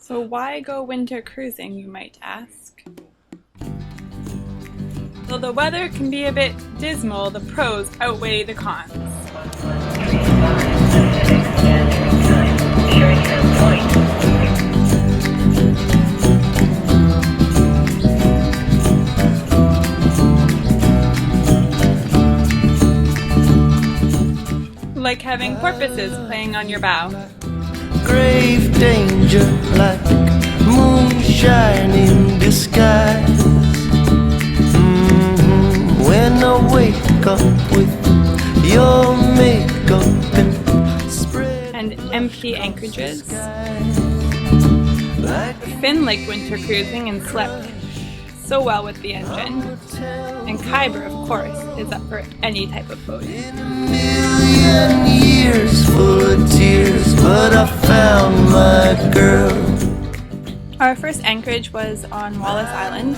So why go winter cruising, you might ask? Though the weather can be a bit dismal, the pros outweigh the cons. Like having porpoises playing on your bow. Grave danger like moonshine in disguise. When I wake up with your makeup and spread and empty anchorages. Finn liked winter cruising and slept so well with the engine. And Khyber, of course, is up for any type of boat. in a million years full of tears, but I found my girl. Our first anchorage was on Wallis Island,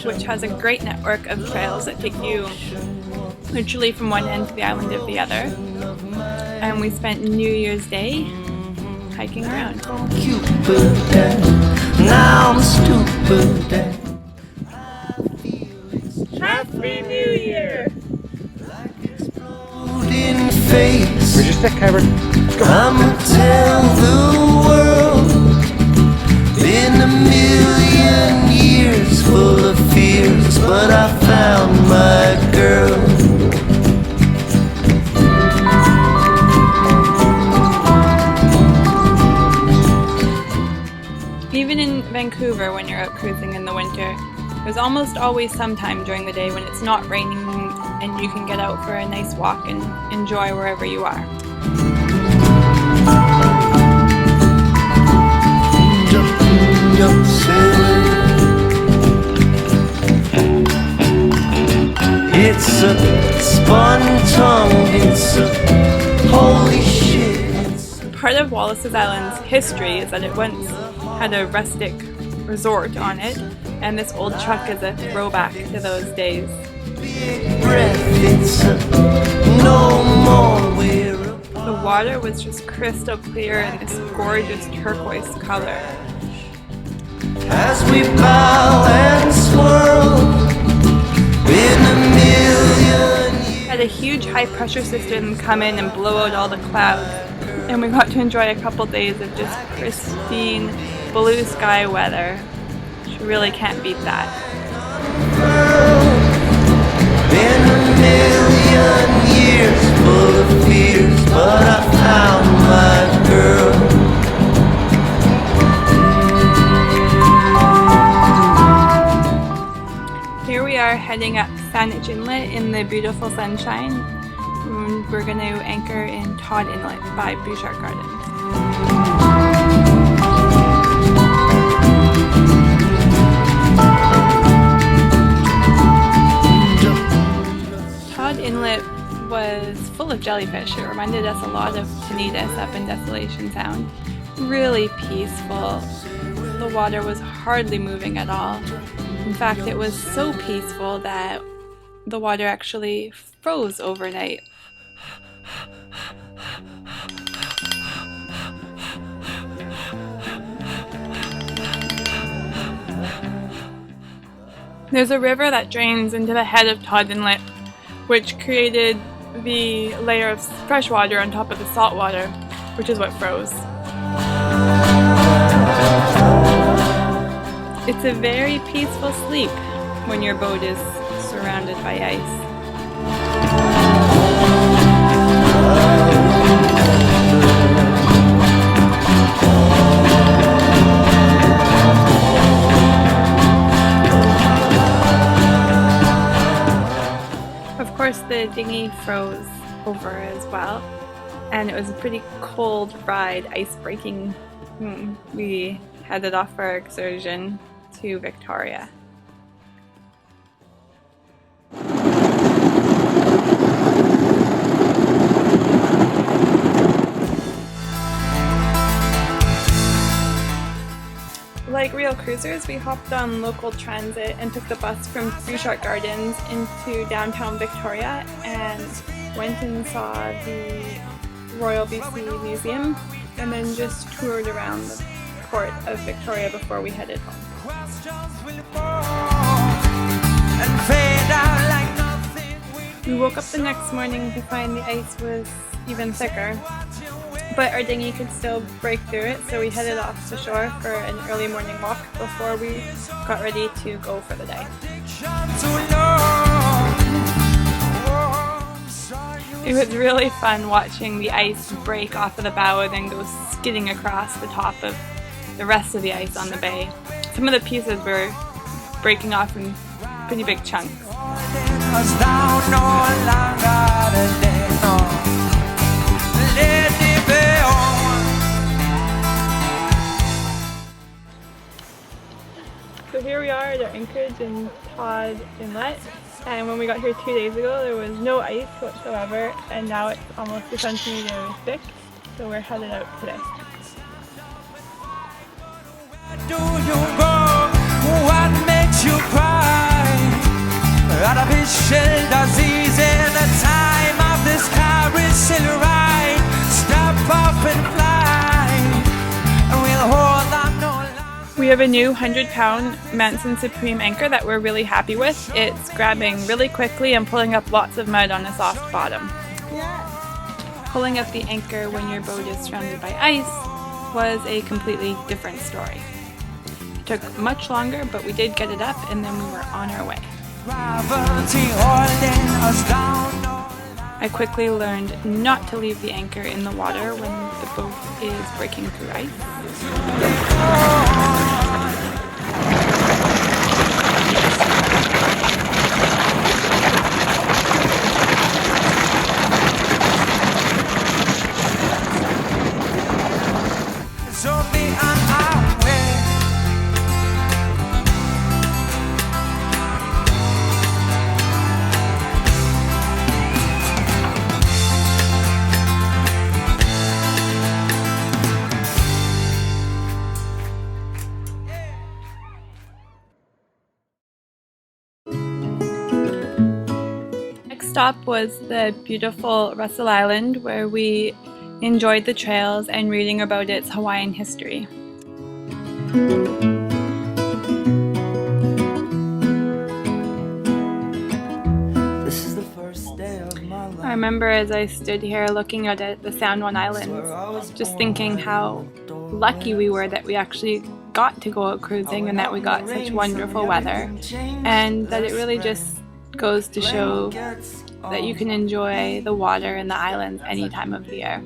which has a great network of trails that take you literally from one end to the island of the other. And we spent New Year's Day hiking around. Cupid, now I'm stupid. Happy New Year! Exploding face. Where's your stick, Khyber? I'ma tell the world. Been a million years full of fears, but I found my girl. Even in Vancouver, when you're out cruising in the winter, there's almost always some time during the day when it's not raining and you can get out for a nice walk and enjoy wherever you are. It's a spun tongue, it's a holy shit. Part of Wallis's Island's history is that it once had a rustic resort on it, and this old truck is a throwback to those days. Big breath, it's a no more we're The water was just crystal clear in this gorgeous turquoise color. as we bow and swirl. Been a million years. Had a huge high pressure system come in and blow out all the clouds, and we got to enjoy a couple days of just pristine blue sky weather. You really can't beat that. Been a million years full of fears, but I found my girl. Here we are heading up Saanich Inlet in the beautiful sunshine. We're going to anchor in Todd Inlet by Bouchard Gardens. Todd Inlet was full of jellyfish. It reminded us a lot of Tenedos up in Desolation Sound. Really peaceful. The water was hardly moving at all. In fact, it was so peaceful that the water actually froze overnight. There's a river that drains into the head of Todd Inlet, which created the layer of fresh water on top of the salt water, which is what froze. It's a very peaceful sleep when your boat is surrounded by ice. Of course, the dinghy froze over as well, and it was a pretty cold ride, ice-breaking. We headed off for our excursion to Victoria. Like real cruisers, we hopped on local transit and took the bus from Bouchard Gardens into downtown Victoria and went and saw the Royal BC Museum and then just toured around the port of Victoria before we headed home. We woke up the next morning to find the ice was even thicker, but our dinghy could still break through it, so we headed off to shore for an early morning walk before we got ready to go for the day. It was really fun watching the ice break off of the bow and then go skidding across the top of the rest of the ice on the bay. Some of the pieces were breaking off in pretty big chunks. So here we are at our anchorage in Todd Inlet, and when we got here 2 days ago there was no ice whatsoever, and now it's almost a centimeter thick, so we're headed out today. Where do you go? What makes you cry? Artificial disease in the time of this carousel ride. Stop off and fly, and we'll hold on no longer. We have a new 100-pound Manson Supreme anchor that we're really happy with. It's grabbing really quickly and pulling up lots of mud on a soft bottom. Pulling up the anchor when your boat is surrounded by ice was a completely different story. It took much longer, but we did get it up and then we were on our way. I quickly learned not to leave the anchor in the water when the boat is breaking through ice. Stop was the beautiful Russell Island, where we enjoyed the trails and reading about its Hawaiian history. This is the first day of my life. I remember as I stood here looking out at the San Juan Islands, just thinking how lucky we were that we actually got to go out cruising and that we got such wonderful weather, and that it really just goes to show that you can enjoy the water and the islands any time of the year.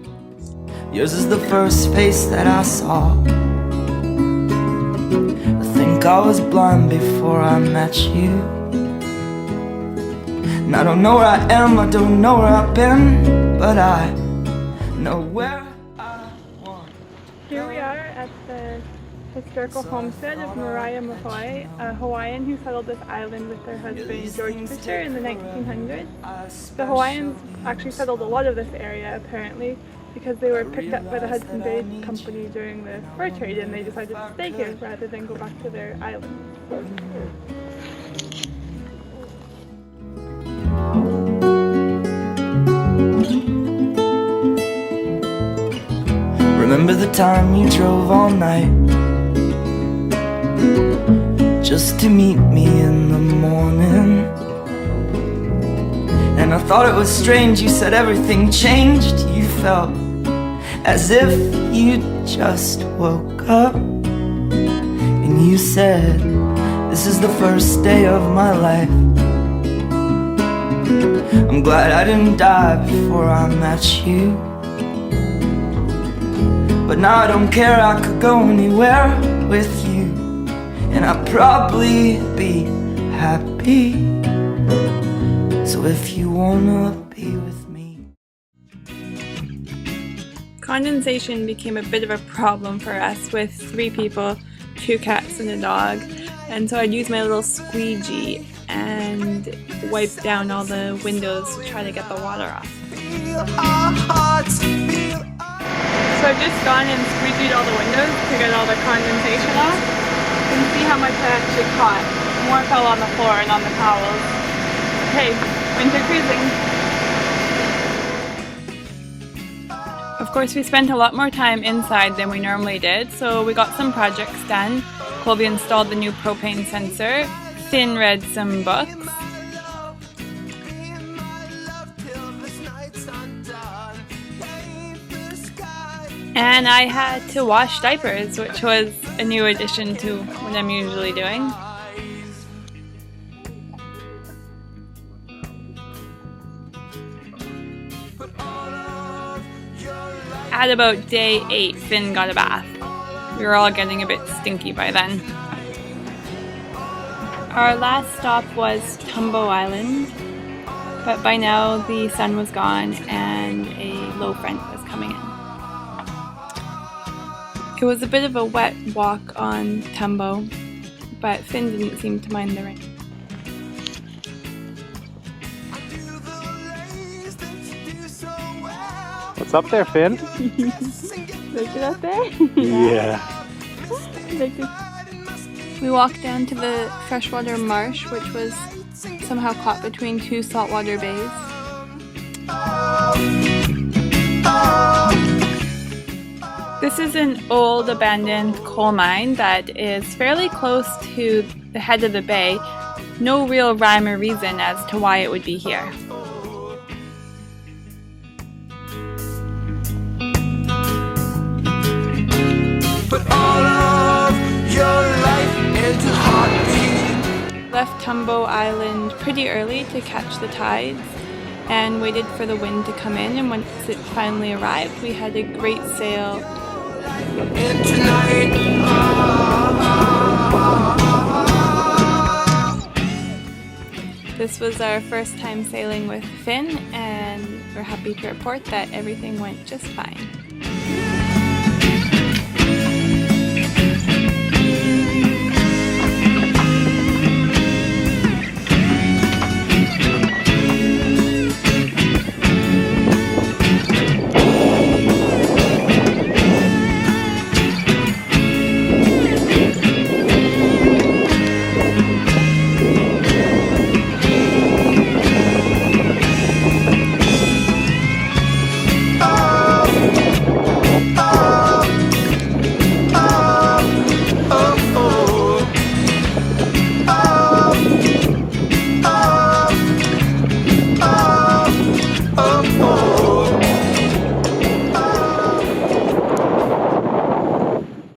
Yours is the first face that I saw. I think I was blind before I met you. And I don't know where I am, I don't know where I've been, but I know where I want. Here we are at the historical homestead of Mariah Mahoy, a Hawaiian who settled this island with their husband George Fisher in the 1900s. The Hawaiians actually settled a lot of this area apparently because they were picked up by the Hudson Bay Company during the fur trade, and they decided to stay here rather than go back to their island. Remember the time you drove all night just to meet me in the morning? And I thought it was strange, you said everything changed. You felt as if you just woke up. And you said, this is the first day of my life. I'm glad I didn't die before I met you. But now I don't care, I could go anywhere with you, and I'd probably be happy. So if you wanna be with me. Condensation became a bit of a problem for us with 3 people, 2 cats and a dog, and so I'd use my little squeegee and wipe down all the windows to try to get the water off. So I've just gone and squeegeed all the windows to get all the condensation off. You can see how much I actually caught. More fell on the floor and on the towels. Hey, winter cruising. Of course, we spent a lot more time inside than we normally did, so we got some projects done. Colby installed the new propane sensor, Finn read some books, and I had to wash diapers, which was a new addition to what I'm usually doing. At about day 8, Finn got a bath. We were all getting a bit stinky by then. Our last stop was Tumbo Island, but by now the sun was gone and a low front was coming in. It was a bit of a wet walk on Tumbo, but Finn didn't seem to mind the rain. What's up there, Finn? Like it up there? Yeah. We walked down to the freshwater marsh, which was somehow caught between two saltwater bays. This is an old abandoned coal mine that is fairly close to the head of the bay. No real rhyme or reason as to why it would be here. Put all of your life into heartbeat. Left Tumbo Island pretty early to catch the tides and waited for the wind to come in, and once it finally arrived we had a great sail. And tonight, This was our first time sailing with Finn, and we're happy to report that everything went just fine.